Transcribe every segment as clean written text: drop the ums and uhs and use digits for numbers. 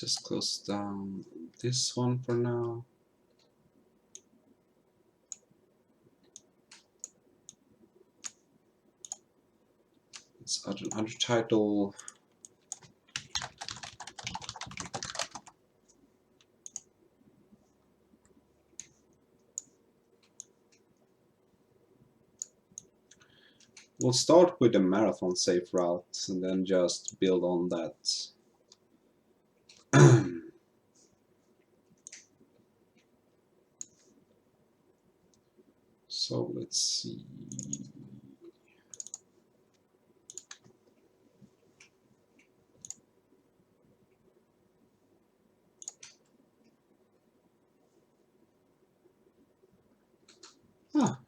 Let's just close down this one for now. Let's add an Untitled. We'll start with the marathon safe route and then just build on that. So let's see.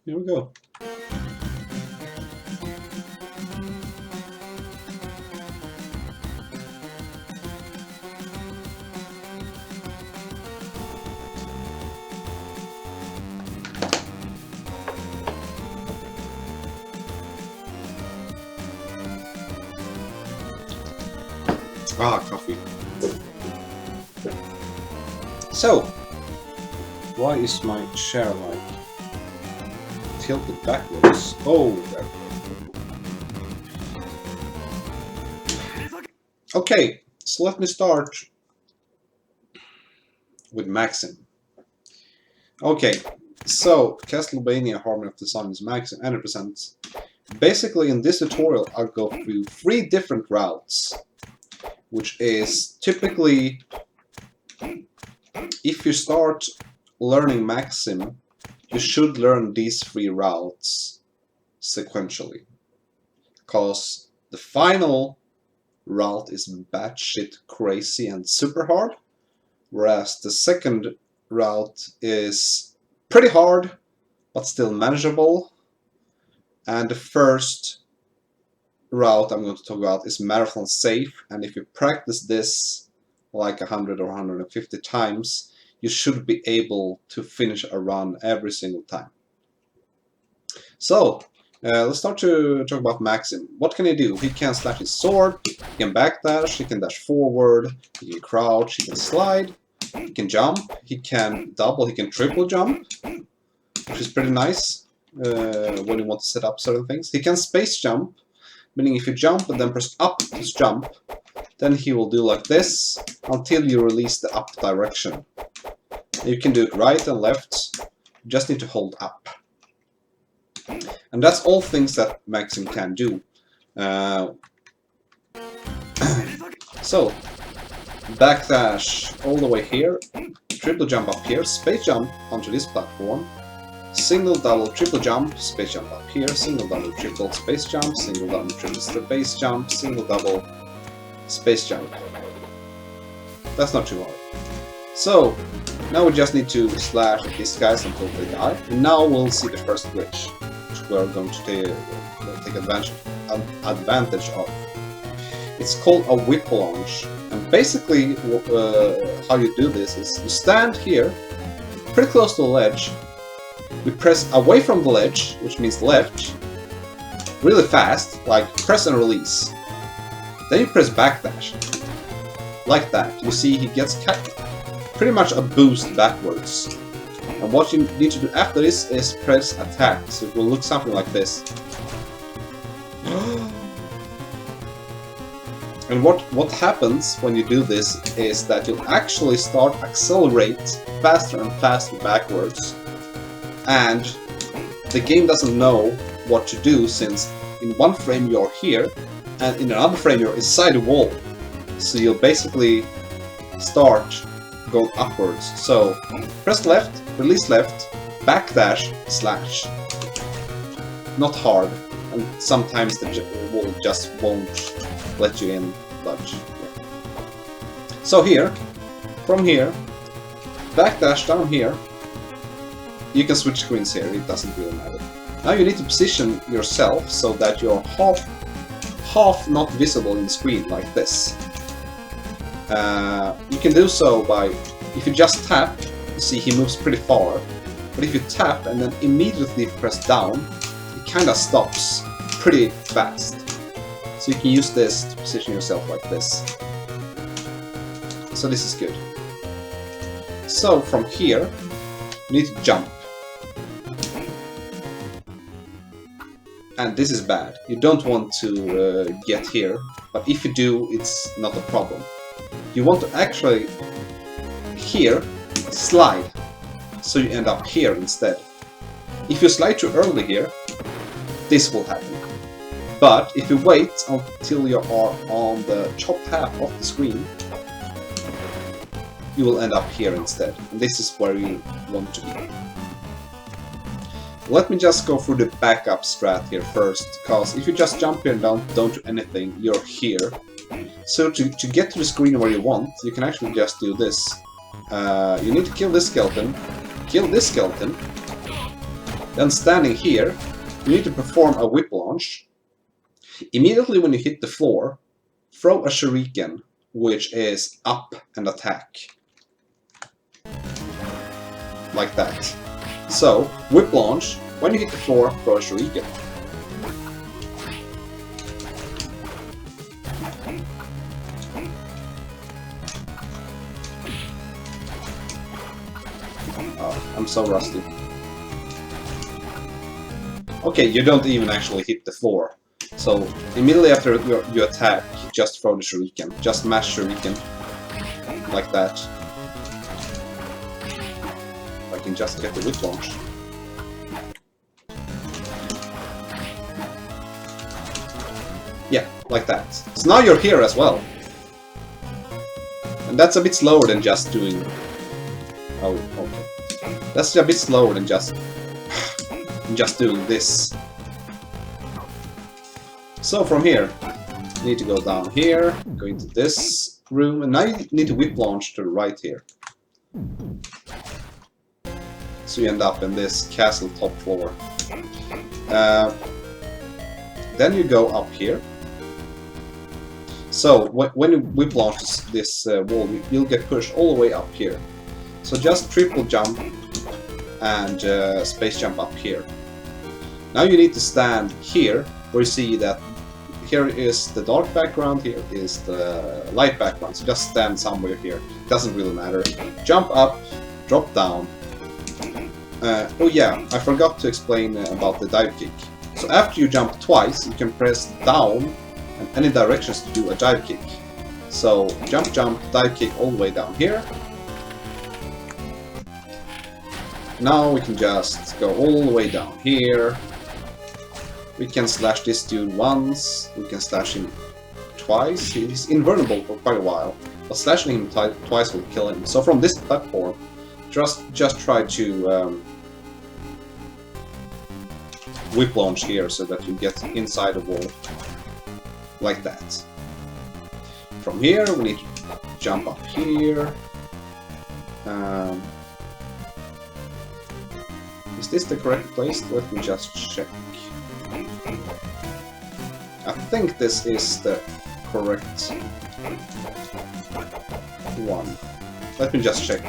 Here we go. Coffee. So, why is my chair like tilted backwards? Oh, there. Okay, so let me start with Maxim. Okay, so Castlevania Harmony of the Sun is Maxim 100%. Basically, in this tutorial, I'll go through 3 different routes, which is typically, if you start learning Maxim, you should learn these 3 routes sequentially, because the final route is batshit crazy and super hard, whereas the second route is pretty hard but still manageable, and the first route I'm going to talk about is marathon safe, and if you practice this like 100 or 150 times, you should be able to finish a run every single time. So let's start to talk about Maxim. What can he do? He can slash his sword, he can backdash, he can dash forward, he can crouch, he can slide, he can jump, he can double, he can triple jump, which is pretty nice when you want to set up certain things. He can space jump, meaning if you jump and then press up to jump, then he will do like this until you release the up direction. You can do it right and left, you just need to hold up. And that's all things that Maxim can do. So, backdash all the way here, triple jump up here, space jump onto this platform, single, double, triple jump, space jump up here, single, double, triple, space jump, single, double, triple, space jump, single, double, space jump. That's not too hard. So, now we just need to slash these guys until they die, and now we'll see the first glitch, which we're going to take advantage of. It's called a whip launch, and basically how you do this is you stand here, pretty close to the ledge, we press away from the ledge, which means left, really fast, like press and release. Then you press backdash, like that. You see he gets pretty much a boost backwards. And what you need to do after this is press attack, so it will look something like this. And what happens when you do this is that you'll actually start accelerate faster and faster backwards. And the game doesn't know what to do, since in one frame you're here, and in another frame you're inside the wall. So you'll basically start going upwards. So press left, release left, backdash, slash. Not hard, and sometimes the wall just won't let you in, but yeah. So here, from here, backdash down here. You can switch screens here, it doesn't really matter. Now you need to position yourself so that you're half not visible in the screen, like this. You can do so by, if you just tap, you see he moves pretty far, but if you tap and then immediately press down, it kinda stops pretty fast. So you can use this to position yourself like this. so this is good. So from here, you need to jump. And this is bad. You don't want to get here, but if you do, it's not a problem. You want to actually, here, slide, so you end up here instead. If you slide too early here, this will happen. But if you wait until you are on the top half of the screen, you will end up here instead. And this is where you want to be. Let me just go through the backup strat here first, because if you just jump here and don't do anything, you're here. So to get to the screen where you want, you can actually just do this. You need to kill this skeleton, then standing here, you need to perform a whip launch. Immediately when you hit the floor, throw a shuriken, which is up and attack. Like that. So, whip launch, when you hit the floor, throw a shuriken. Oh, I'm so rusty. Okay, you don't even actually hit the floor. So, immediately after you attack, just throw the shuriken. Just mash shuriken. Like that. I can just get the whip launch. Yeah, like that. So now you're here as well. And that's a bit slower than just doing... Oh, okay. That's a bit slower than just doing this. So from here, you need to go down here, go into this room, and now you need to whip launch to the right here. So you end up in this castle top floor. Then you go up here. So when you whip launch this wall, you'll get pushed all the way up here. So just triple jump and space jump up here. Now you need to stand here, where you see that here is the dark background, here is the light background. So just stand somewhere here. Doesn't really matter. Jump up, drop down. Oh yeah, I forgot to explain about the dive kick. So after you jump twice, you can press down and any directions to do a dive kick. So jump, jump, dive kick all the way down here. Now we can just go all the way down here. We can slash this dude once, we can slash him twice. He's invulnerable for quite a while, but slashing him twice will kill him. So from this platform, just try to whip launch here so that you get inside the wall. Like that. From here, we need to jump up here. Is this the correct place? Let me just check. I think this is the correct one. Let me just check.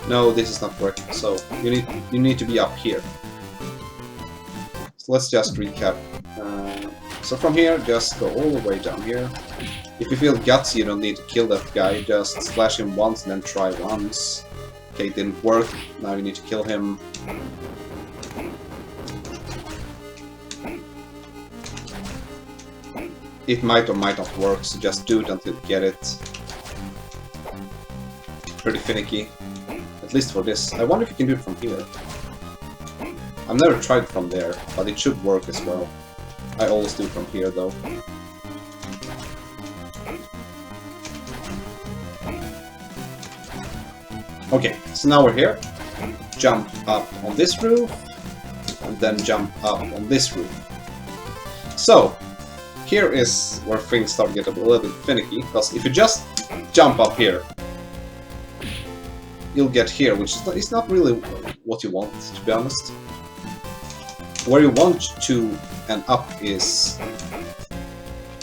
No, this is not correct. So you need to be up here. So let's just recap. So from here, just go all the way down here. If you feel gutsy, you don't need to kill that guy. Just slash him once and then try once. Okay, it didn't work. Now you need to kill him. It might or might not work, so just do it until you get it. Pretty finicky. At least for this. I wonder if you can do it from here. I've never tried from there, but it should work as well. I always do from here though. Okay, so now we're here. Jump up on this roof, and then jump up on this roof. So, here is where things start to get a little bit finicky, because if you just jump up here, you'll get here, which is not really what you want, to be honest. Where you want to end up is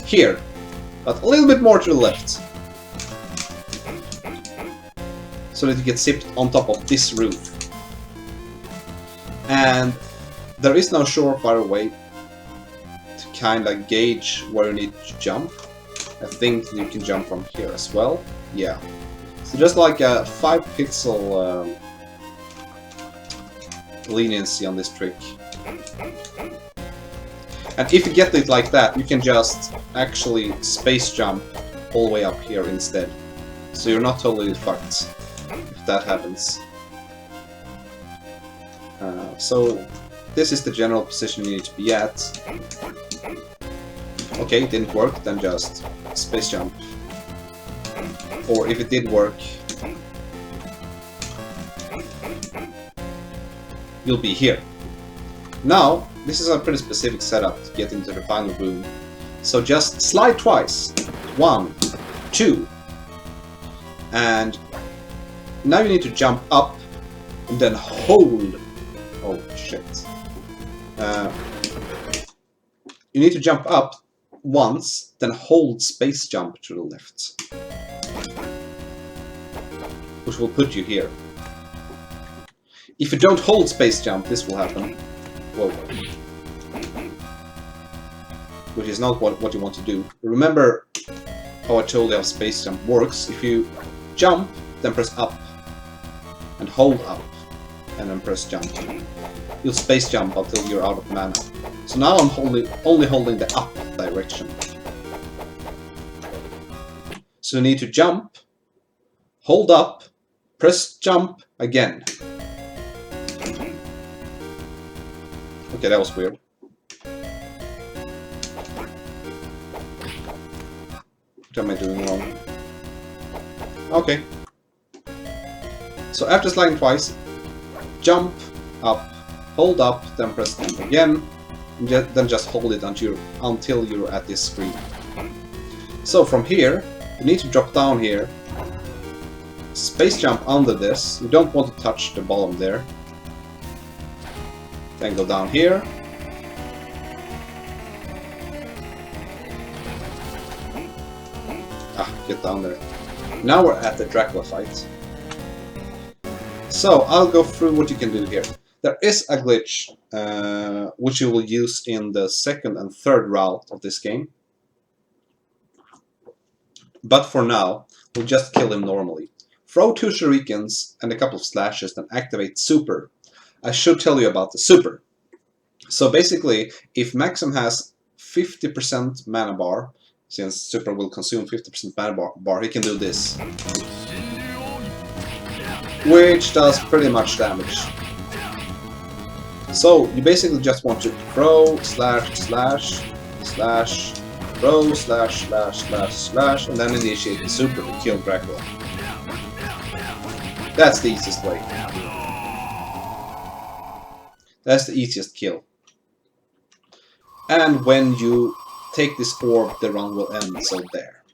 here, but a little bit more to the left. So that you get zipped on top of this roof. And there is no surefire way to kind of gauge where you need to jump. I think you can jump from here as well. Yeah. So just like a 5 pixel leniency on this trick. And if you get it like that, you can just actually space jump all the way up here instead. So you're not totally fucked if that happens. So this is the general position you need to be at. Okay, it didn't work, then just space jump. Or if it did work, you'll be here. Now, this is a pretty specific setup to get into the final room. So just slide twice. 1, 2. And now you need to jump up and then hold. Oh shit. You need to jump up once, then hold space jump to the left. Which will put you here. If you don't hold space jump, this will happen. Whoa. Which is not what you want to do. Remember how I told you how space jump works. If you jump, then press up. And hold up. And then press jump. You'll space jump until you're out of mana. So now I'm only holding the up direction. So you need to jump, hold up, press jump again. Okay, that was weird. What am I doing wrong? Okay. So after sliding twice, jump up, hold up, then press jump again, and then just hold it until you're at this screen. So from here, you need to drop down here, space jump under this, you don't want to touch the bottom there, then go down here, get down there. Now we're at the Dracula fight. So I'll go through what you can do here. There is a glitch which you will use in the second and third route of this game. But for now, we'll just kill him normally. Throw 2 shurikens and a couple of slashes, then activate super. I should tell you about the super. So basically, if Maxim has 50% mana bar, since super will consume 50% mana bar, he can do this. Which does pretty much damage. So you basically just want to throw, slash, slash, slash, throw, slash, slash, slash, slash, and then initiate the super to kill Dracula. That's the easiest way. That's the easiest kill. And when you take this orb, the run will end, so there.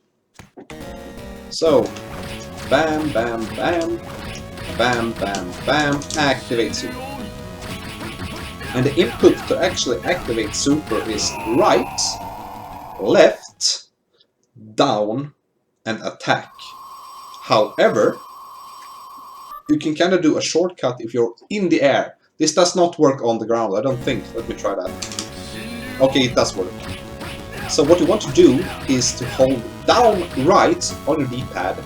So, bam, bam, bam, bam, bam, bam, activate super. And the input to actually activate super is right, left, down, and attack. However, you can kind of do a shortcut if you're in the air. This does not work on the ground, I don't think. Let me try that. Okay, it does work. So what you want to do is to hold down right on your D-pad,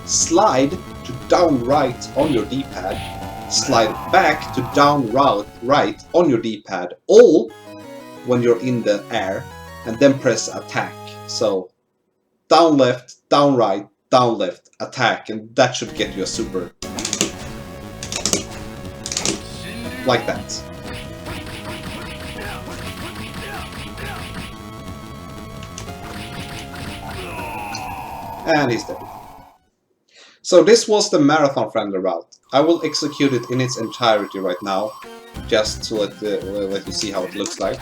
slide to down right on your D-pad, slide back to down right on your D-pad, all when you're in the air, and then press attack. So down left, down right, down left, attack, and that should get you a super. Like that. And he's dead. So this was the marathon friendly route. I will execute it in its entirety right now, just to let you see how it looks like.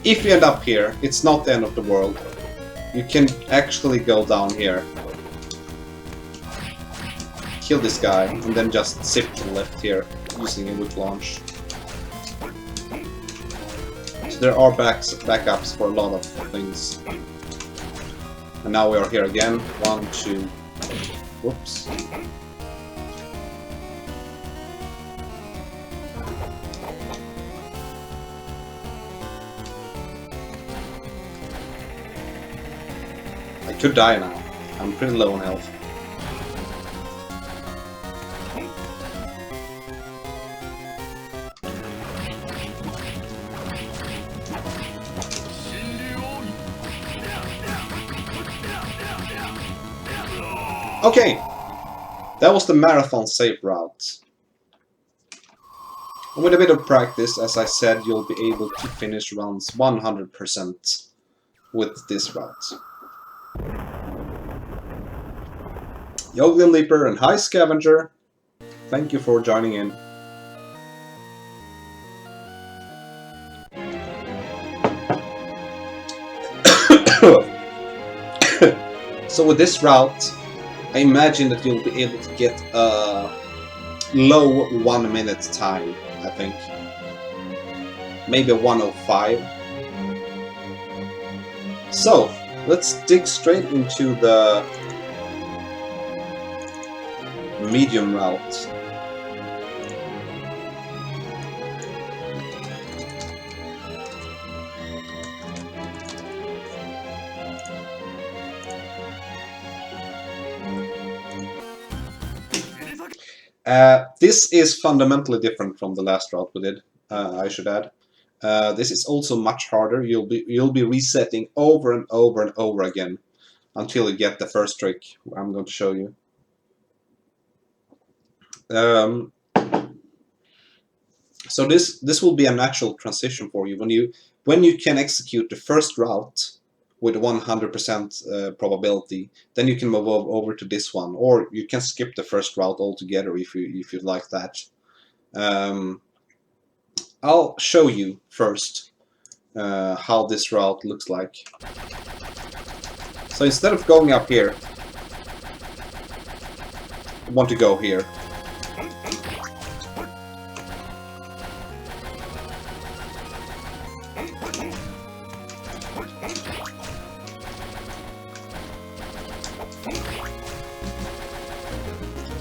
If you end up here, it's not the end of the world. You can actually go down here, kill this guy, and then just zip to the left here using a whip launch. So there are backups for a lot of things. And now we are here again. 1, 2. Whoops. I could die now. I'm pretty low on health. Okay, that was the marathon save route. And with a bit of practice, as I said, you'll be able to finish rounds 100% with this route. Yoglin Leaper and Hi Scavenger, thank you for joining in. So with this route, I imagine that you'll be able to get a low 1 minute time, I think. Maybe 1:05. So, let's dig straight into the medium route. This is fundamentally different from the last route we did, I should add. This is also much harder. You'll be resetting over and over and over again until you get the first trick I'm going to show you. So this will be a natural transition for you when you can execute the first route with 100% probability, then you can move over to this one, or you can skip the first route altogether if you'd like that. I'll show you first how this route looks like. So instead of going up here, I want to go here.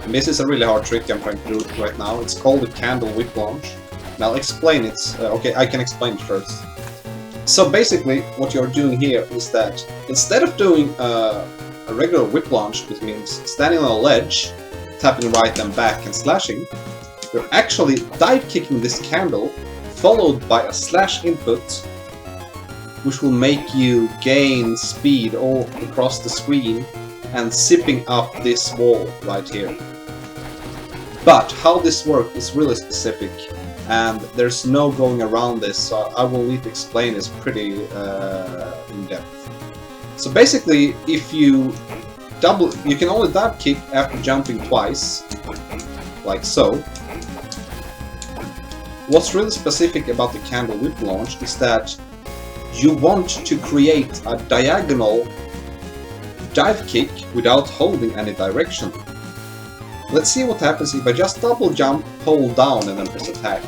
And this is a really hard trick I'm trying to do right now. It's called the candle whip launch. And I'll explain it. Okay, I can explain it first. So basically, what you're doing here is that instead of doing a regular whip launch, which means standing on a ledge, tapping right and back and slashing, you're actually dive kicking this candle, followed by a slash input, which will make you gain speed all across the screen and zipping up this wall right here. But how this works is really specific, and there's no going around this, so I will need to explain this pretty in depth. So basically, if you can only dive kick after jumping twice, like so. What's really specific about the candle whip launch is that you want to create a diagonal dive kick without holding any direction. Let's see what happens if I just double jump, hold down and then press attack.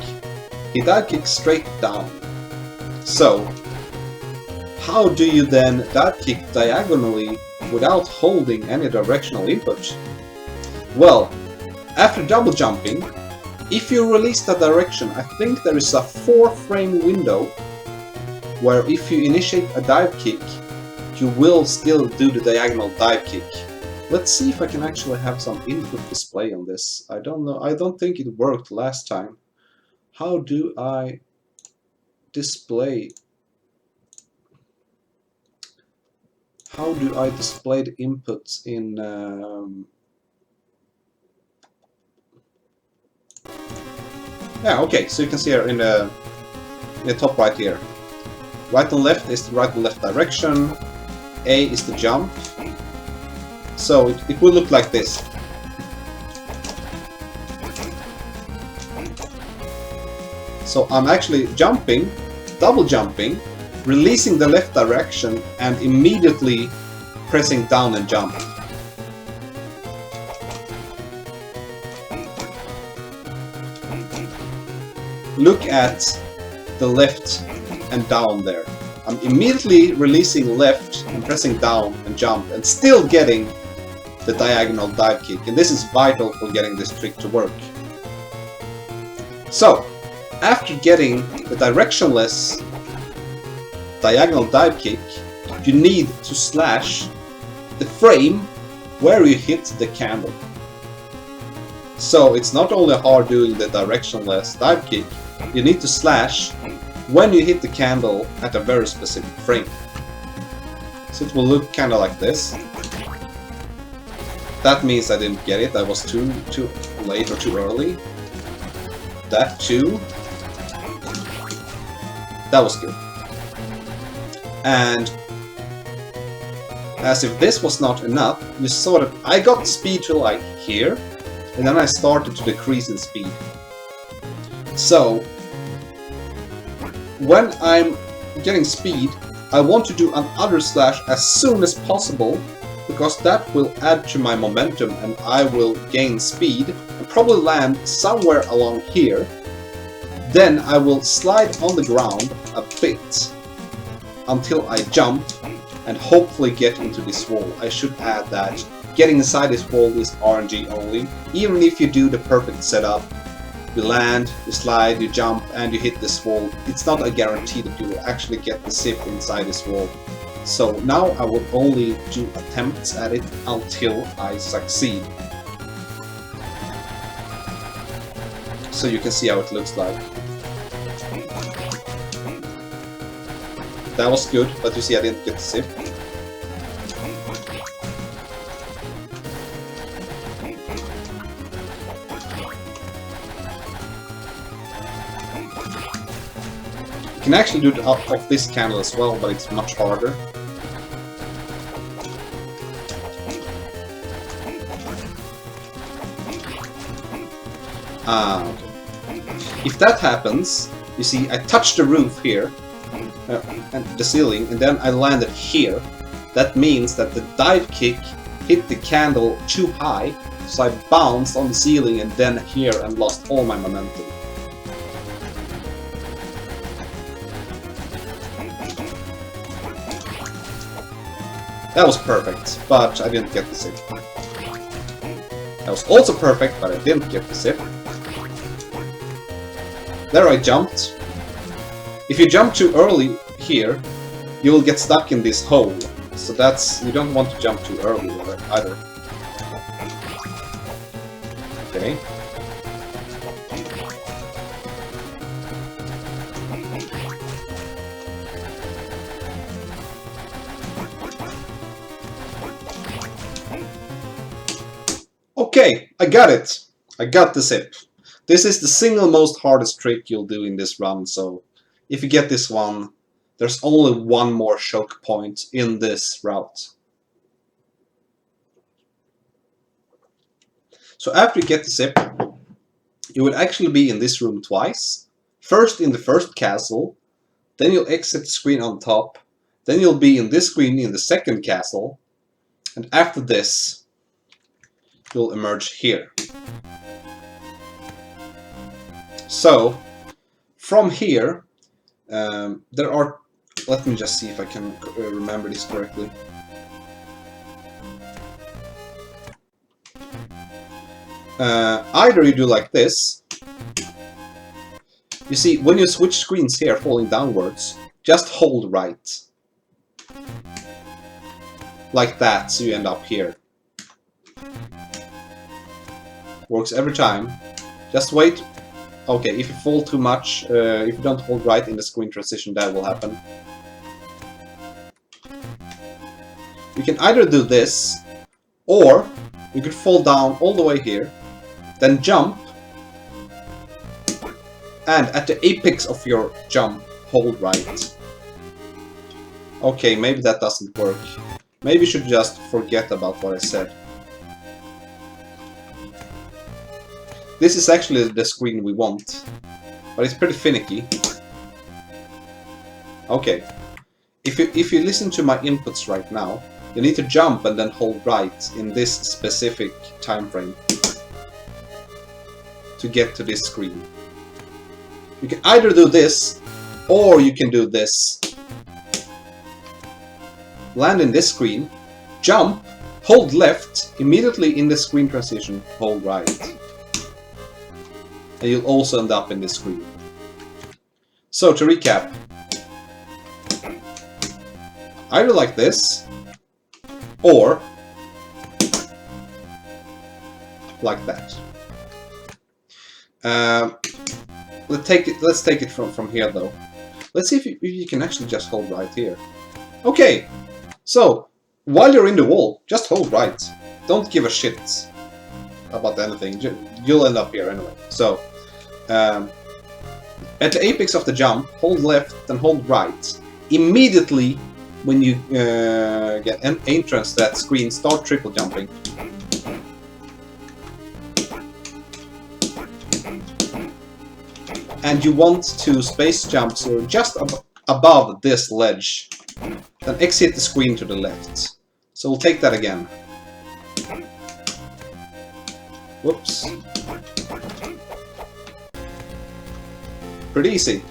He dive kicks straight down. So, how do you then dive kick diagonally without holding any directional input? Well, after double jumping, if you release the direction, I think there is a 4-frame window where if you initiate a dive kick, you will still do the diagonal dive kick. Let's see if I can actually have some input display on this. I don't know, I don't think it worked last time. How do I display? How do I display the inputs in... Yeah, okay, so you can see here in the top right here. Right and left is the right and left direction. A is the jump. So it will look like this. So I'm actually jumping, double jumping, releasing the left direction, and immediately pressing down and jump. Look at the left and down there. I'm immediately releasing left and pressing down and jump, and still getting the diagonal dive kick, and this is vital for getting this trick to work. So, after getting the directionless diagonal dive kick, you need to slash the frame where you hit the candle. So it's not only hard doing the directionless dive kick, you need to slash when you hit the candle at a very specific frame. So it will look kind of like this. That means I didn't get it, I was too late or too early. That too. That was good. And as if this was not enough, you saw that I got speed to like here, and then I started to decrease in speed. So, when I'm getting speed, I want to do another slash as soon as possible, because that will add to my momentum and I will gain speed and probably land somewhere along here. Then I will slide on the ground a bit until I jump and hopefully get into this wall. I should add that getting inside this wall is RNG only. Even if you do the perfect setup, you land, you slide, you jump, and you hit this wall, it's not a guarantee that you will actually get the zip inside this wall. So now I will only do attempts at it until I succeed. So you can see how it looks like. That was good, but you see I didn't get the zip. You can actually do it off this candle as well, but it's much harder. Okay. If that happens, you see I touch the roof here, and the ceiling, and then I landed here. That means that the dive kick hit the candle too high, so I bounced on the ceiling and then here and lost all my momentum. That was perfect, but I didn't get the zip. That was also perfect, but I didn't get the zip. There I jumped. If you jump too early here, you will get stuck in this hole. So that's, you don't want to jump too early either. Okay. Okay, I got it. I got the zip. This is the single most hardest trick you'll do in this run, so if you get this one, there's only one more choke point in this route. So after you get the zip, you will actually be in this room twice. First in the first castle, then you'll exit the screen on top, then you'll be in this screen in the second castle, and after this, you'll emerge here. So, from here, there are, let me just see if I can remember this correctly. Either you do like this. You see, when you switch screens here, falling downwards, just hold right. Like that, so you end up here. Works every time. Just wait. Okay, if you fall too much, if you don't hold right in the screen transition, that will happen. You can either do this, or you could fall down all the way here, then jump, and at the apex of your jump, hold right. Okay, maybe that doesn't work. Maybe you should just forget about what I said. This is actually the screen we want, but it's pretty finicky. Okay, if you listen to my inputs right now, you need to jump and then hold right in this specific time frame to get to this screen. You can either do this, or you can do this. Land in this screen, jump, hold left, immediately in the screen transition, hold right. And you'll also end up in this screen. So to recap, either like this, or like that. Let's take it from here though. Let's see if you can actually just hold right here. Okay, so while you're in the wall, just hold right. Don't give a shit about anything. You'll end up here anyway. So at the apex of the jump, hold left and hold right. Immediately when you get an entrance to that screen, start triple jumping. And you want to space jump so just above this ledge. Then exit the screen to the left. So we'll take that again. Whoops. Pretty easy.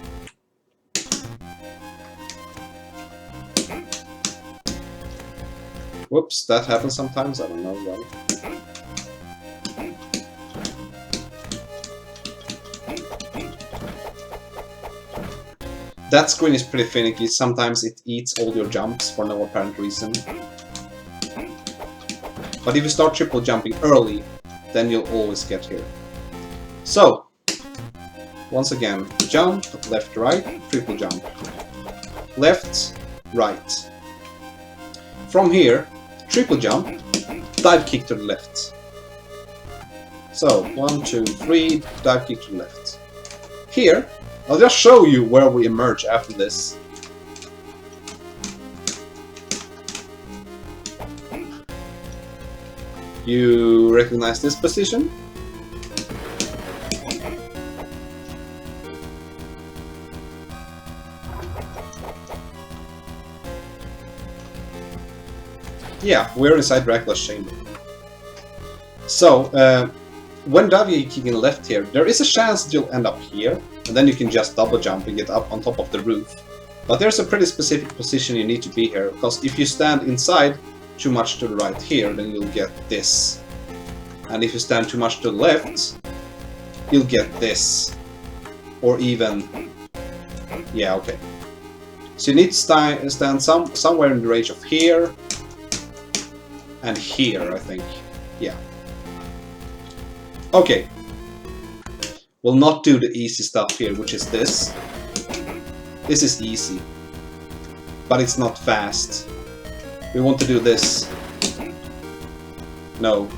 Whoops, that happens sometimes, I don't know why. That screen is pretty finicky, sometimes it eats all your jumps for no apparent reason. But if you start triple jumping early, then you'll always get here. So, once again, jump, left, right, triple jump. Left, right. From here, triple jump, dive kick to the left. So, 1, 2, 3, dive kick to the left. Here, I'll just show you where we emerge after this. You recognize this position? Yeah, we're inside Dracula's chamber. So, when diving kicking left here, there is a chance that you'll end up here, and then you can just double jump and get up on top of the roof. But there's a pretty specific position you need to be here, because if you stand inside too much to the right here, then you'll get this. And if you stand too much to the left, you'll get this. Or even... yeah, okay. So you need to stand somewhere in the range of here, and here, I think. Yeah. Okay. We'll not do the easy stuff here, which is this. This is easy. But it's not fast. We want to do this. No.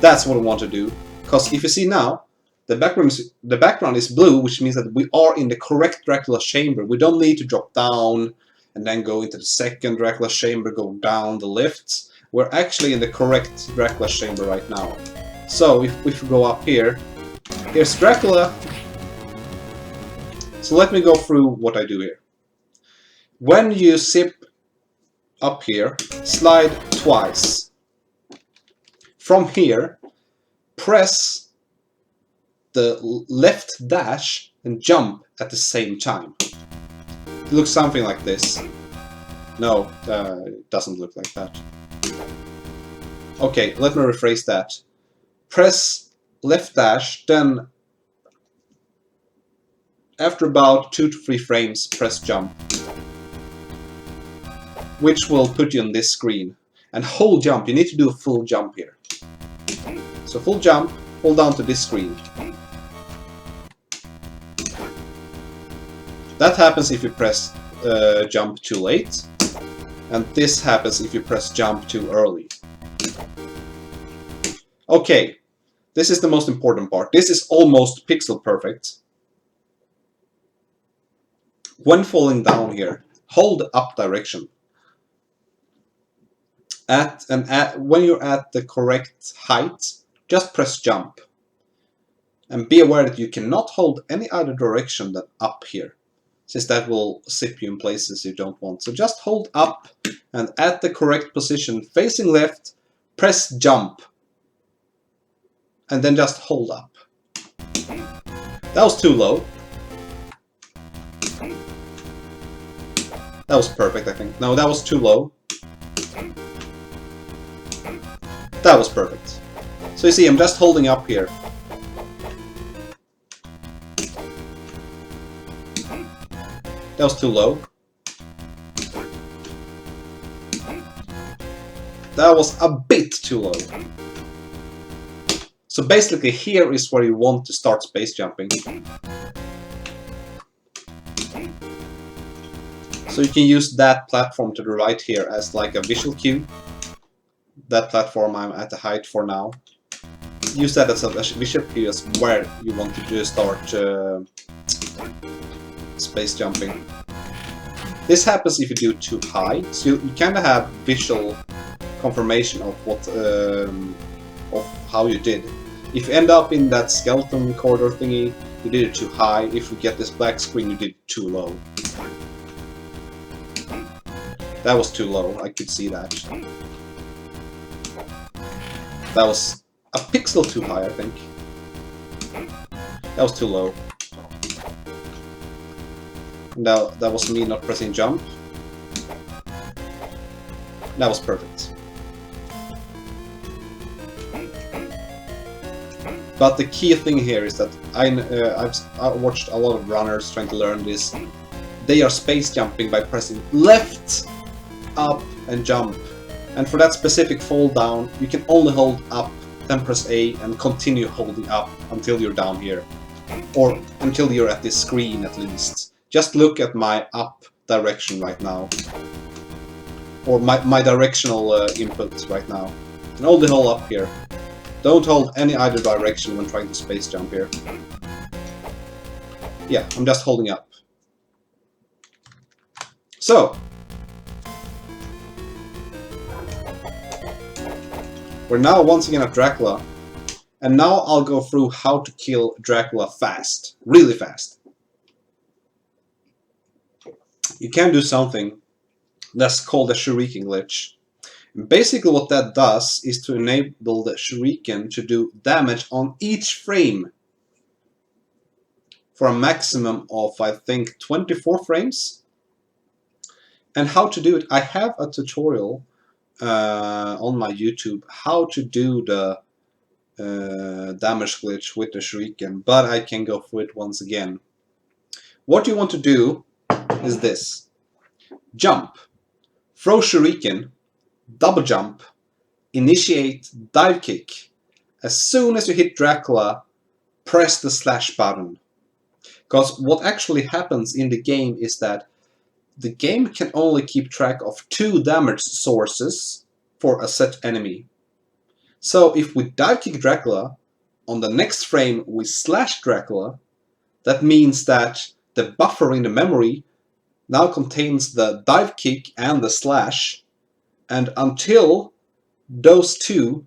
That's what we want to do. Because if you see now, the background is blue, which means that we are in the correct Dracula chamber. We don't need to drop down and then go into the second Dracula chamber, go down the lifts. We're actually in the correct Dracula chamber right now. So if we go up here, here's Dracula. So let me go through what I do here. When you zip up here, slide twice. From here, press the left dash and jump at the same time. It looks something like this. No, it doesn't look like that. Okay, let me rephrase that. Press left dash, then after about 2 to 3 frames, press jump. Which will put you on this screen. And hold jump, you need to do a full jump here. So full jump, hold down to this screen. That happens if you press jump too late, and this happens if you press jump too early. Okay, this is the most important part. This is almost pixel perfect. When falling down here, hold up direction. When you're at the correct height, just press jump. And be aware that you cannot hold any other direction than up here, since that will zip you in places you don't want. So just hold up, and at the correct position, facing left, press jump. And then just hold up. That was too low. That was perfect, I think. No, that was too low. That was perfect. So you see, I'm just holding up here. That was too low. That was a bit too low. So basically here is where you want to start space jumping. So you can use that platform to the right here as like a visual cue. That platform I'm at the height for now. Use that as a visual cue as where you want to start space jumping. This happens if you do too high, so you kind of have visual confirmation of what of how you did. If you end up in that skeleton corridor thingy, you did it too high. If you get this black screen, you did it too low. That was too low, I could see that. That was a pixel too high, I think. That was too low. Now that was me not pressing jump. That was perfect. But the key thing here is that I've watched a lot of runners trying to learn this. They are space jumping by pressing left, up, and jump. And for that specific fall down, you can only hold up, then press A, and continue holding up until you're down here. Or until you're at this screen at least. Just look at my up direction right now. Or my directional input right now. And only hold up here. Don't hold any either direction when trying to space jump here. Yeah, I'm just holding up. So, we're now once again at Dracula, and now I'll go through how to kill Dracula fast, really fast. You can do something that's called a shuriken glitch. And basically what that does is to enable the shuriken to do damage on each frame for a maximum of, I think, 24 frames. And how to do it, I have a tutorial on my YouTube how to do the damage glitch with the shuriken, but I can go through it once again. What you want to do is this: jump, throw shuriken, double jump, initiate dive kick. As soon as you hit Dracula, press the slash button. Because what actually happens in the game is that the game can only keep track of 2 damage sources for a set enemy. So if we dive kick Dracula, on the next frame we slash Dracula, that means that the buffer in the memory now contains the dive kick and the slash, and until those 2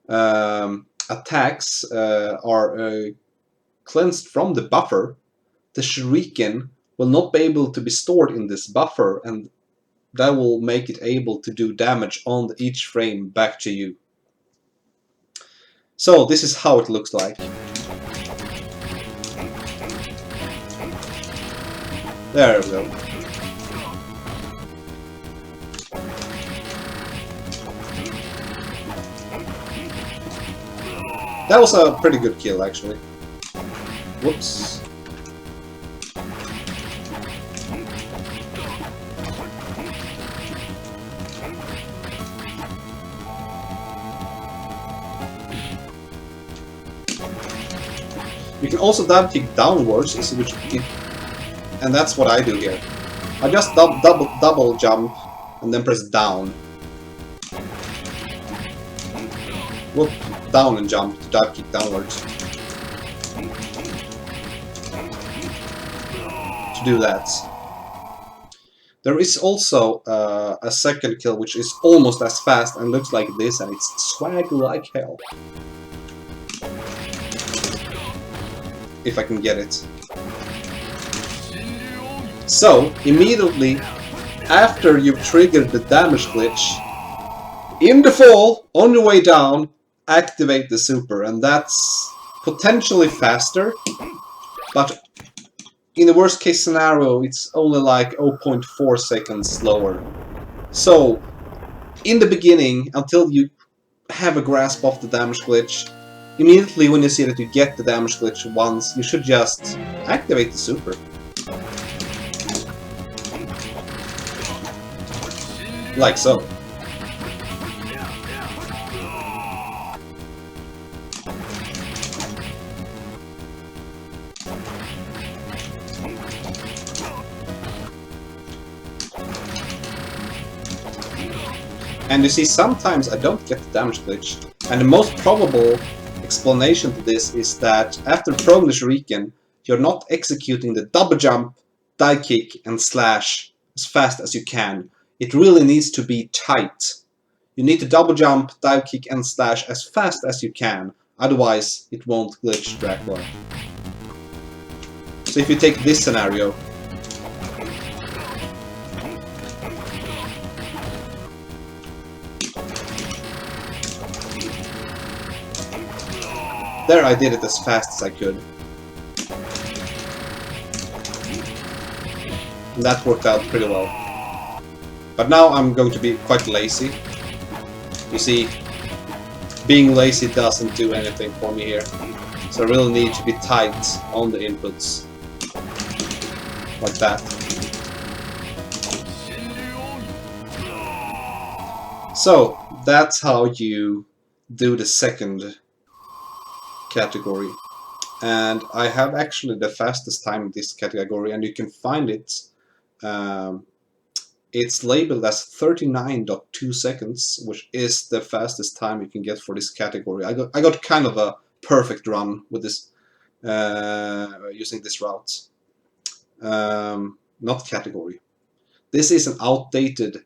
attacks are cleansed from the buffer, the shuriken will not be able to be stored in this buffer, and that will make it able to do damage on each frame back to you. So this is how it looks like. There we go. That was a pretty good kill, actually. Whoops. You can also dive kick downwards, and that's what I do here. I just double jump and then press down. Whoop, down and jump to dive kick downwards. To do that. There is also a second kill which is almost as fast and looks like this, and it's swag like hell. If I can get it. So, immediately after you've triggered the damage glitch, in the fall, on your way down, activate the super, and that's potentially faster, but in the worst case scenario, it's only like 0.4 seconds slower. So, in the beginning, until you have a grasp of the damage glitch, immediately when you see that you get the damage glitch once, you should just activate the super. Like so. And you see, sometimes I don't get the damage glitch, and the most probable explanation to this is that after throwing the shuriken, you're not executing the double jump, dive kick and slash as fast as you can. It really needs to be tight. You need to double jump, dive kick and slash as fast as you can, otherwise it won't glitch Dracula. So if you take this scenario, there I did it as fast as I could. And that worked out pretty well. But now I'm going to be quite lazy. You see, being lazy doesn't do anything for me here. So I really need to be tight on the inputs. Like that. So, that's how you do the second category. And I have actually the fastest time in this category, and you can find it. It's labeled as 39.2 seconds, which is the fastest time you can get for this category. I got kind of a perfect run with this, using this route. Not category. This is an outdated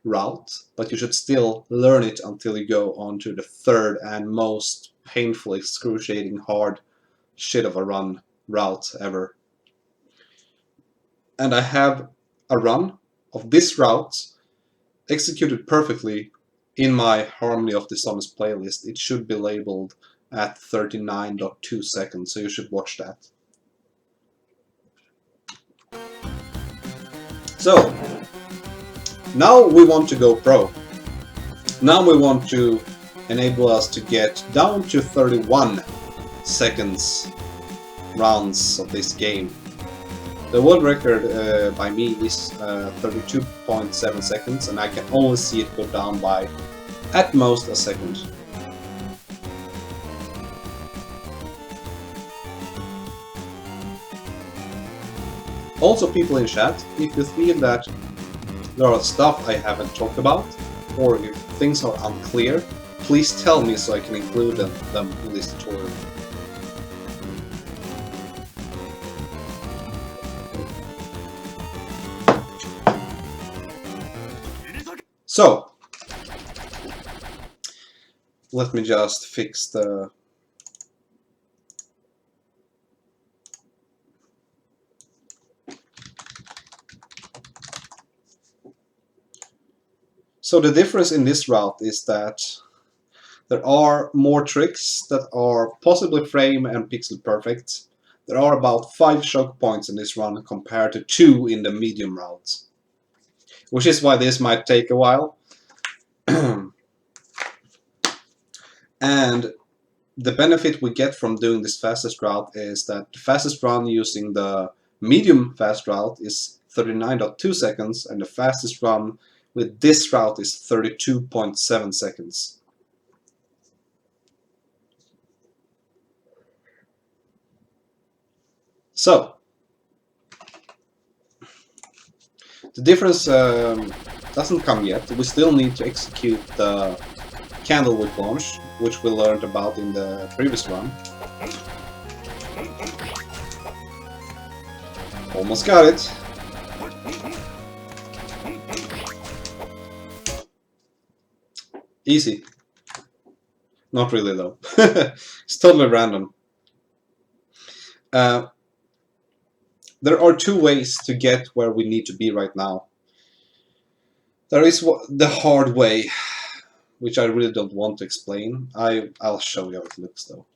route, but you should still learn it until you go on to the third and most painful, excruciating, hard shit of a run route ever. And I have a run of this route executed perfectly in my Harmony of Dissonance playlist. It should be labeled at 39.2 seconds, so you should watch that. So, now we want to go pro. Now we want to enable us to get down to 31 seconds rounds of this game. The world record by me is 32.7 seconds, and I can only see it go down by at most a second. Also, people in chat, if you feel that there are stuff I haven't talked about, or if things are unclear, please tell me so I can include them in this tutorial. So, let me just fix the... So the difference in this route is that there are more tricks that are possibly frame and pixel perfect. There are about 5 choke points in this run compared to 2 in the medium route. Which is why this might take a while. And the benefit we get from doing this fastest route is that the fastest run using the medium fast route is 39.2 seconds, and the fastest run with this route is 32.7 seconds. So, the difference doesn't come yet. We still need to execute the candle whip launch, which we learned about in the previous run. Almost got it. Easy. Not really though. It's totally random. There are two ways to get where we need to be right now. There is the hard way, which I really don't want to explain. I'll show you how it looks though.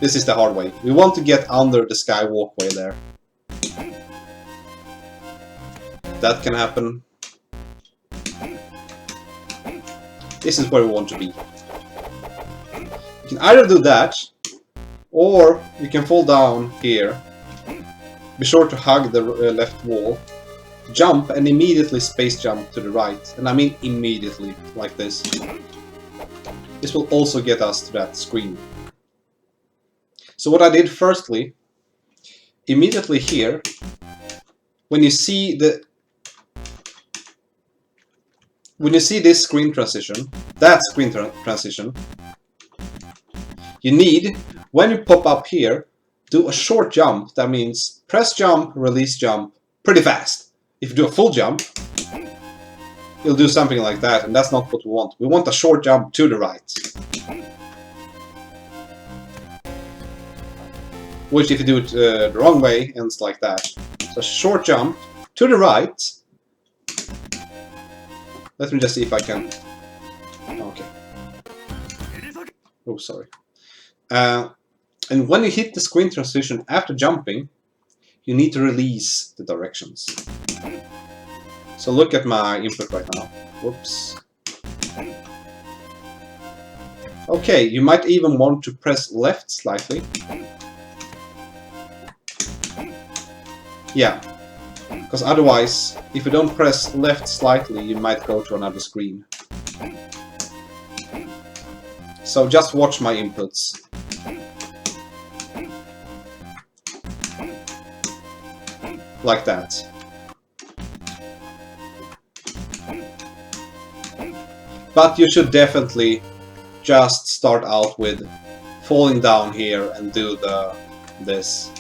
This is the hard way. We want to get under the sky walkway there. That can happen. This is where we want to be. You can either do that, or you can fall down here. Be sure to hug the left wall. Jump and immediately space jump to the right. And I mean immediately, like this. This will also get us to that screen. So what I did firstly, immediately here, when you see this screen transition, that screen transition, you need, when you pop up here, do a short jump. That means press jump, release jump, pretty fast. If you do a full jump, you'll do something like that, and that's not what we want. We want a short jump to the right. Which, if you do it the wrong way, ends like that. So short jump to the right. Let me just see if I can... Okay. Oh, sorry. And when you hit the screen transition after jumping, you need to release the directions. So look at my input right now. Whoops. Okay, you might even want to press left slightly. Yeah, because otherwise, if you don't press left slightly, you might go to another screen. So just watch my inputs. Like that. But you should definitely just start out with falling down here and do this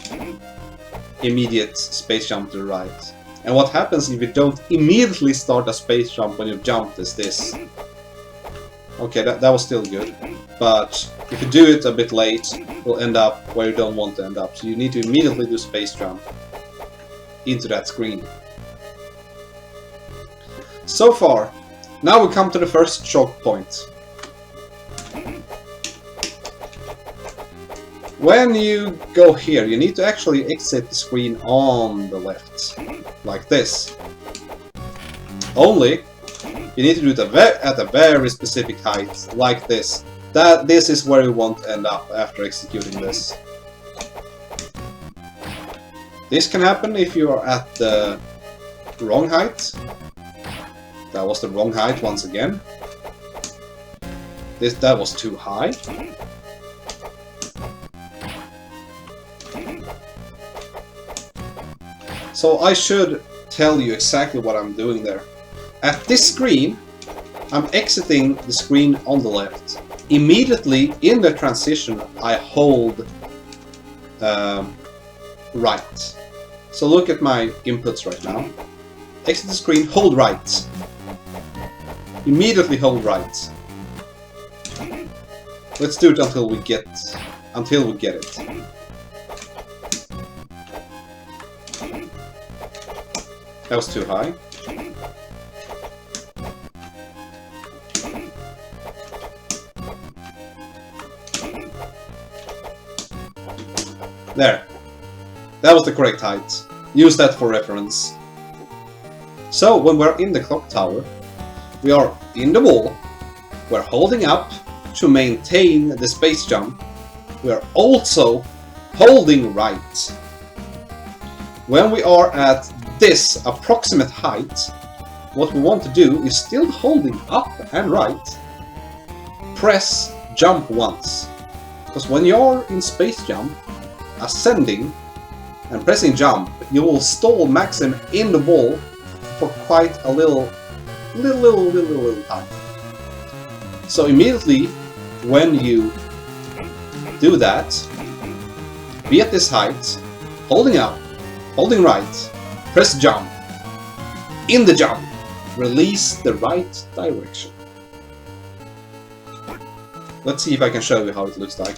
immediate space jump to the right. And what happens if you don't immediately start a space jump when you've jumped is this. Okay, that was still good. But if you do it a bit late, you'll end up where you don't want to end up. So you need to immediately do space jump into that screen. So far, now we come to the first choke point. When you go here, you need to actually exit the screen on the left, like this. Only, you need to do it at a very specific height, like this. This is where you want to end up after executing this. This can happen if you are at the wrong height. That was the wrong height once again. That was too high. So I should tell you exactly what I'm doing there. At this screen, I'm exiting the screen on the left. Immediately in the transition, I hold right. So look at my inputs right now. Exit the screen, hold right. Immediately hold right. Let's do it until we get it. That was too high. There. That was the correct height. Use that for reference. So, when we're in the clock tower, we are in the wall, we're holding up to maintain the space jump, we are also holding right. When we are at this approximate height, what we want to do is still holding up and right, press jump once. Because when you're in space jump, ascending and pressing jump, you will stall Maxim in the wall for quite a little time. So immediately when you do that, be at this height, holding up, holding right, press jump, in the jump, release the right direction. Let's see if I can show you how it looks like.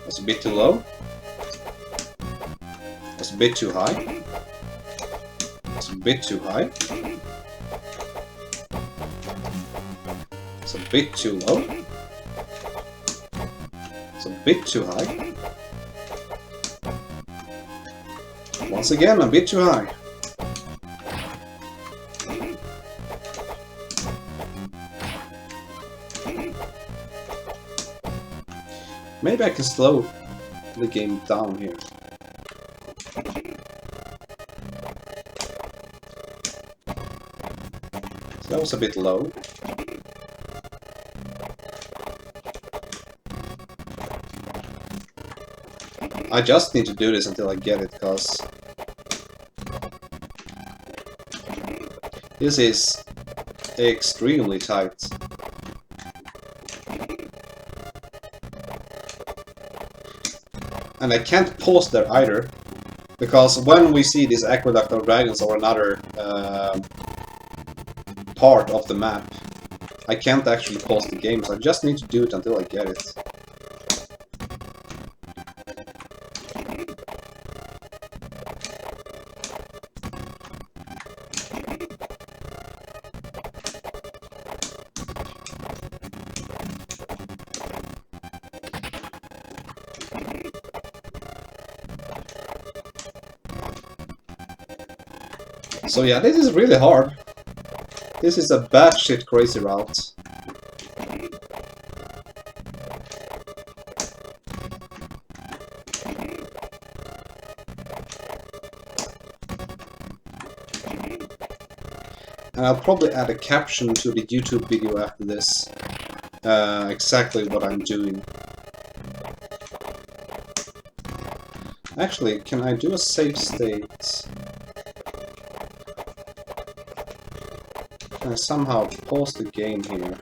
That's a bit too low. That's a bit too high. That's a bit too high. It's a bit too low. It's a bit too high. Once again, a bit too high. Maybe I can slow the game down here. So that was a bit low. I just need to do this until I get it, because this is extremely tight. And I can't pause there either, because when we see this aqueduct of dragons or another part of the map, I can't actually pause the game, so I just need to do it until I get it. So yeah, this is really hard. This is a batshit crazy route. And I'll probably add a caption to the YouTube video after this. Exactly what I'm doing. Actually, can I do a save state? Can I somehow pause the game here?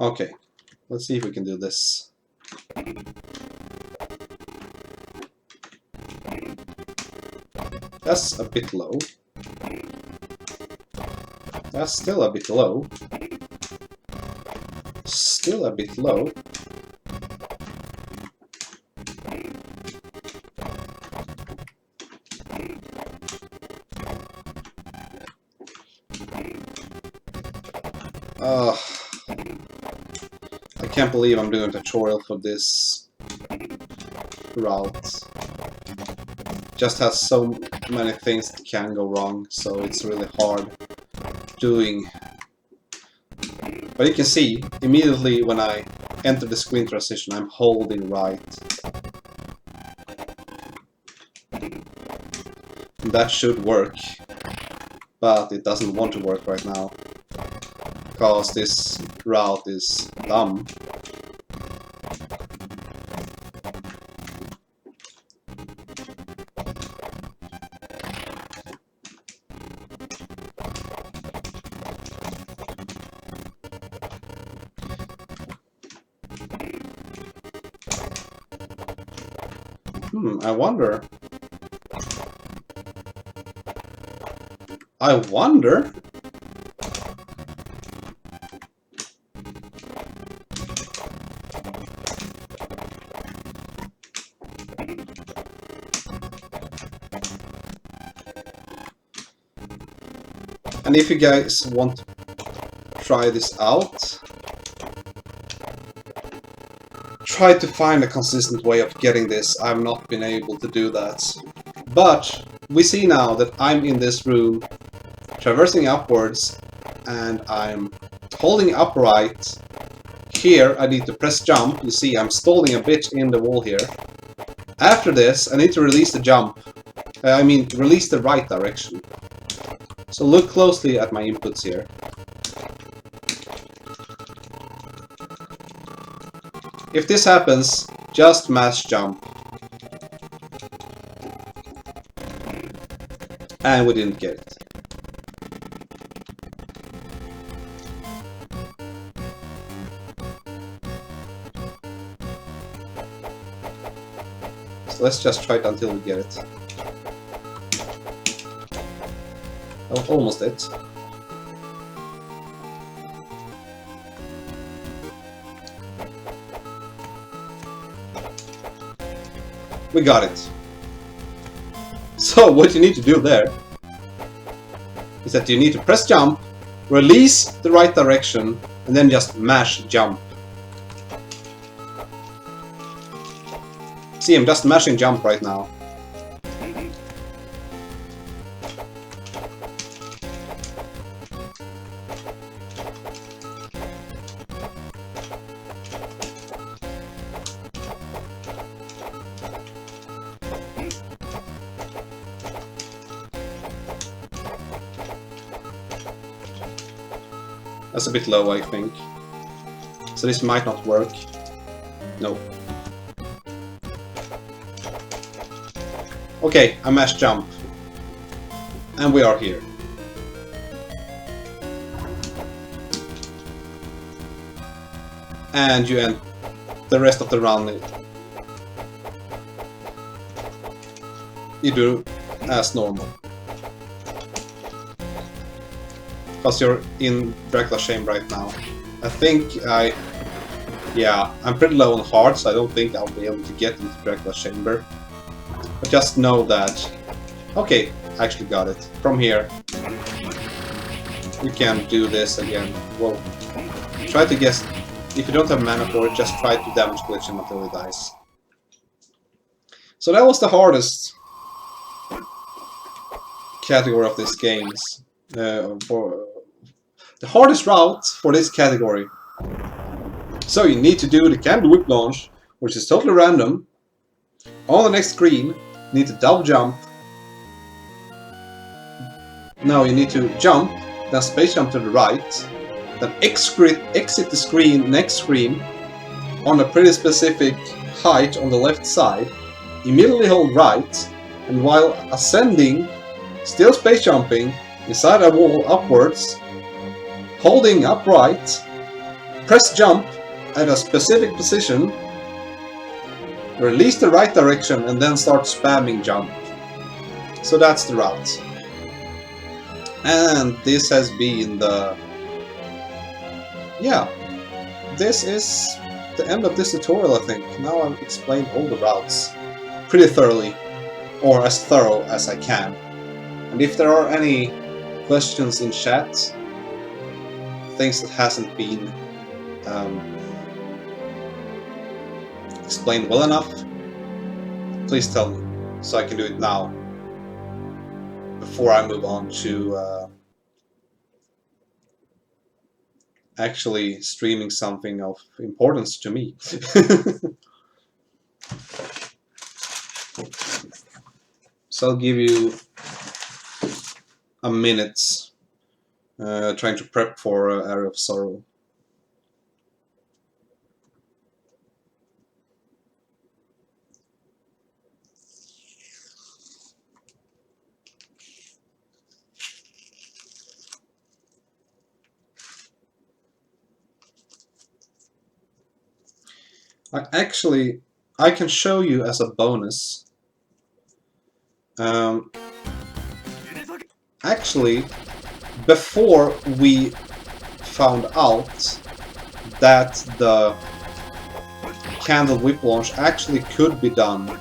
Okay, let's see if we can do this. That's a bit low. That's still a bit low. Still a bit low. I can't believe I'm doing a tutorial for this route. Just has so many things that can go wrong, so it's really hard doing. But you can see, immediately when I enter the screen transition, I'm holding right. And that should work, but it doesn't want to work right now, because this route is dumb. I wonder. And if you guys want to try this out, try to find a consistent way of getting this. I've not been able to do that. But we see now that I'm in this room, traversing upwards, and I'm holding upright. Here I need to press jump. You see I'm stalling a bit in the wall here. After this I need to release the jump. Release the right direction. So look closely at my inputs here. If this happens, just mash jump. And we didn't get it. let's just try it until we get it. Oh, almost it. We got it. So what you need to do there is that you need to press jump, release the right direction, and then just mash jump. See, I'm just mashing jump right now. That's a bit low, I think. So this might not work. No. Okay, I mashed jump. And we are here. And you end the rest of the run. You do as normal. Because you're in Dracula Chamber right now. I think I'm pretty low on heart, so I don't think I'll be able to get into Dracula Chamber. But just know that... Okay, I actually got it. From here, we can do this again. Well, try to guess... If you don't have mana for it, just try to damage glitch him until he dies. So that was the hardest category of this games. For the hardest route for this category. So you need to do the candle whip launch, which is totally random. On the next screen, you need to double jump. Now you need to jump, then space jump to the right, then exit the screen, next screen, on a pretty specific height on the left side, immediately hold right, and while ascending, still space jumping, inside a wall upwards, holding upright, press jump at a specific position, release the right direction, and then start spamming jump. So that's the route. And this has been the... Yeah, this is the end of this tutorial, I think. Now I've explained all the routes pretty thoroughly, or as thorough as I can. And if there are any questions in chat, things that hasn't been explained well enough, please tell me, so I can do it now, before I move on to actually streaming something of importance to me. So I'll give you a minute trying to prep for Area of Sorrow. I can show you as a bonus. Actually, before we found out that the candle whip launch actually could be done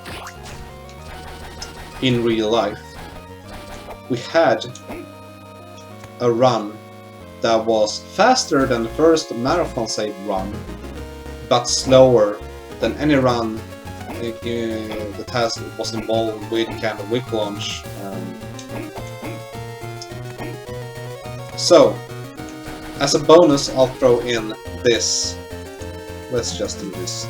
in real life, we had a run that was faster than the first marathon save run, but slower than any run that was involved with candle whip launch. So, as a bonus, I'll throw in this. Let's just do this.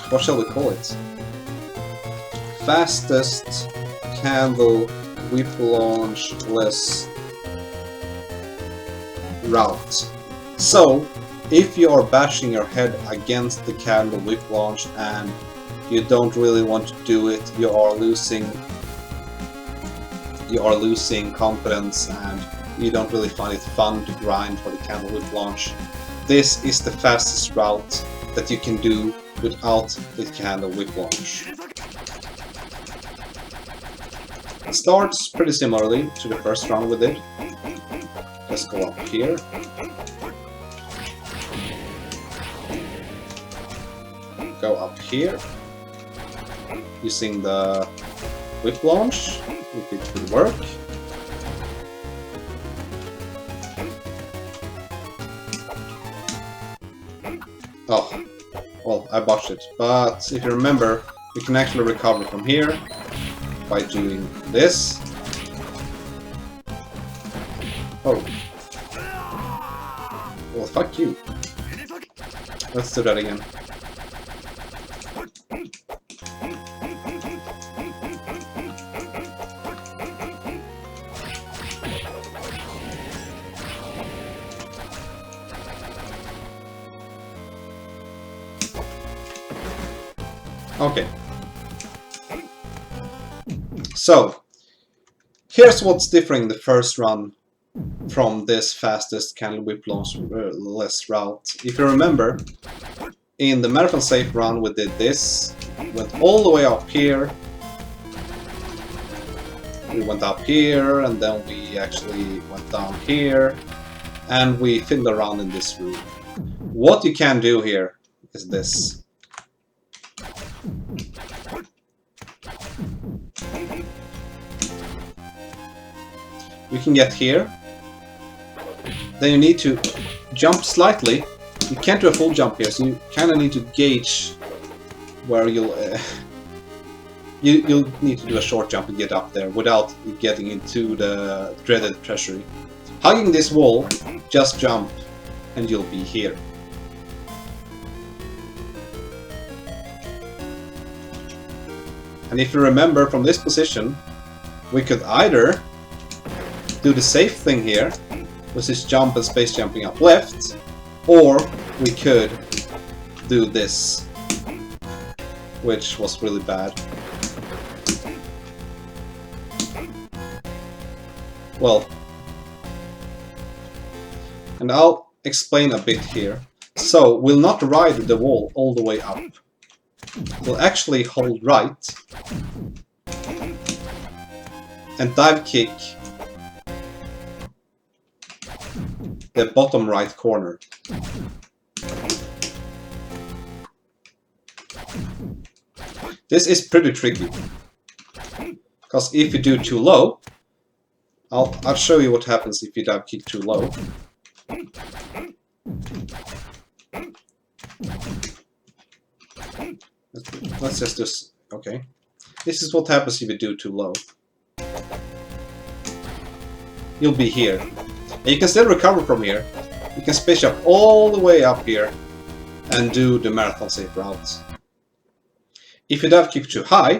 What shall we call it? Fastest candle whip launchless route. So, if you are bashing your head against the candle whip launch and you don't really want to do it, you are losing confidence and you don't really find it fun to grind for the candle whip launch, this is the fastest route that you can do without the candle whip launch. It starts pretty similarly to the first run we did. Let's go up here. Go up here. Using the whip launch, if it will work. Oh, well, I botched it. But if you remember, we can actually recover from here by doing this. Oh. Well, fuck you. Let's do that again. Okay. So, here's what's differing the first run from this fastest candle whip launch-less route. If you remember, in the marathon safe run we did this, went all the way up here, we went up here, and then we actually went down here, and we fiddled around in this room. What you can do here is this. You can get here, then you need to jump slightly. You can't do a full jump here, so you kind of need to gauge where you'll need to do a short jump and get up there without getting into the dreaded treasury. Hugging this wall, just jump and you'll be here. And if you remember from this position, we could either do the safe thing here, which is jump and space jumping up left, or we could do this, which was really bad. Well, and I'll explain a bit here. So, we'll not ride the wall all the way up. We'll actually hold right and dive kick the bottom right corner. This is pretty tricky, because if you do too low, I'll show you what happens if you dive kick too low. Let's just do, okay. This is what happens if you do too low. You'll be here. And you can still recover from here. You can space jump all the way up here and do the marathon safe route. If you dive kick too high...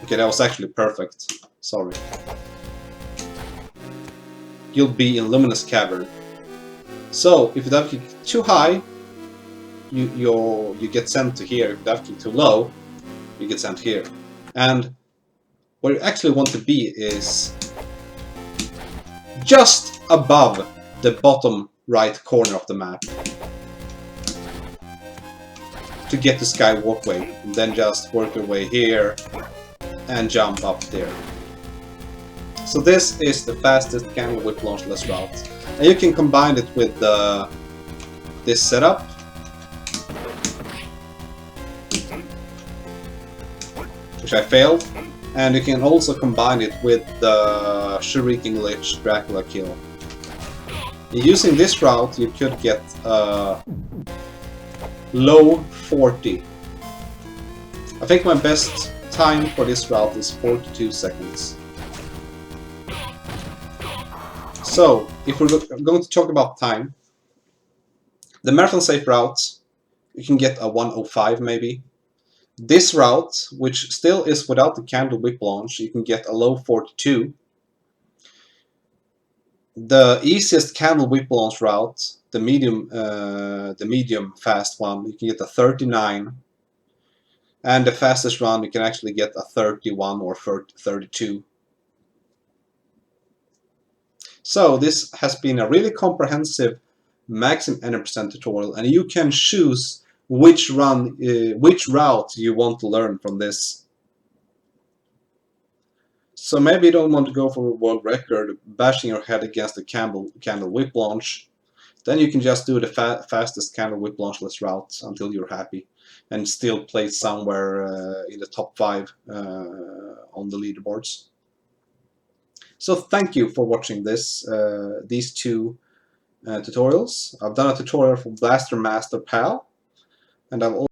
Okay, that was actually perfect. Sorry. You'll be in Luminous Cavern. So, if you dive kick too high, you get sent to here. If you dive kick too low, you get sent here. And where you actually want to be is just above the bottom right corner of the map to get the sky walkway, and then just work your way here and jump up there. So this is the fastest candle whip launchless route, and you can combine it with this setup, which I failed. And you can also combine it with the shuriken glitch Dracula kill. Using this route, you could get low 40. I think my best time for this route is 42 seconds. So, if we're going to talk about time, the marathon safe route, you can get a 105 maybe. This route, which still is without the candle whip launch, you can get a low 42. The easiest candle whip launch route, the medium fast one, you can get a 39. And the fastest run, you can actually get a 31 or 32. So this has been a really comprehensive Maxim N% tutorial, and you can choose which route you want to learn from this. So maybe you don't want to go for a world record, bashing your head against the candle whip launch. Then you can just do the fastest candle whip launchless route until you're happy, and still play somewhere in the top 5 on the leaderboards. So thank you for watching these two tutorials. I've done a tutorial for Blaster Master PAL, and I've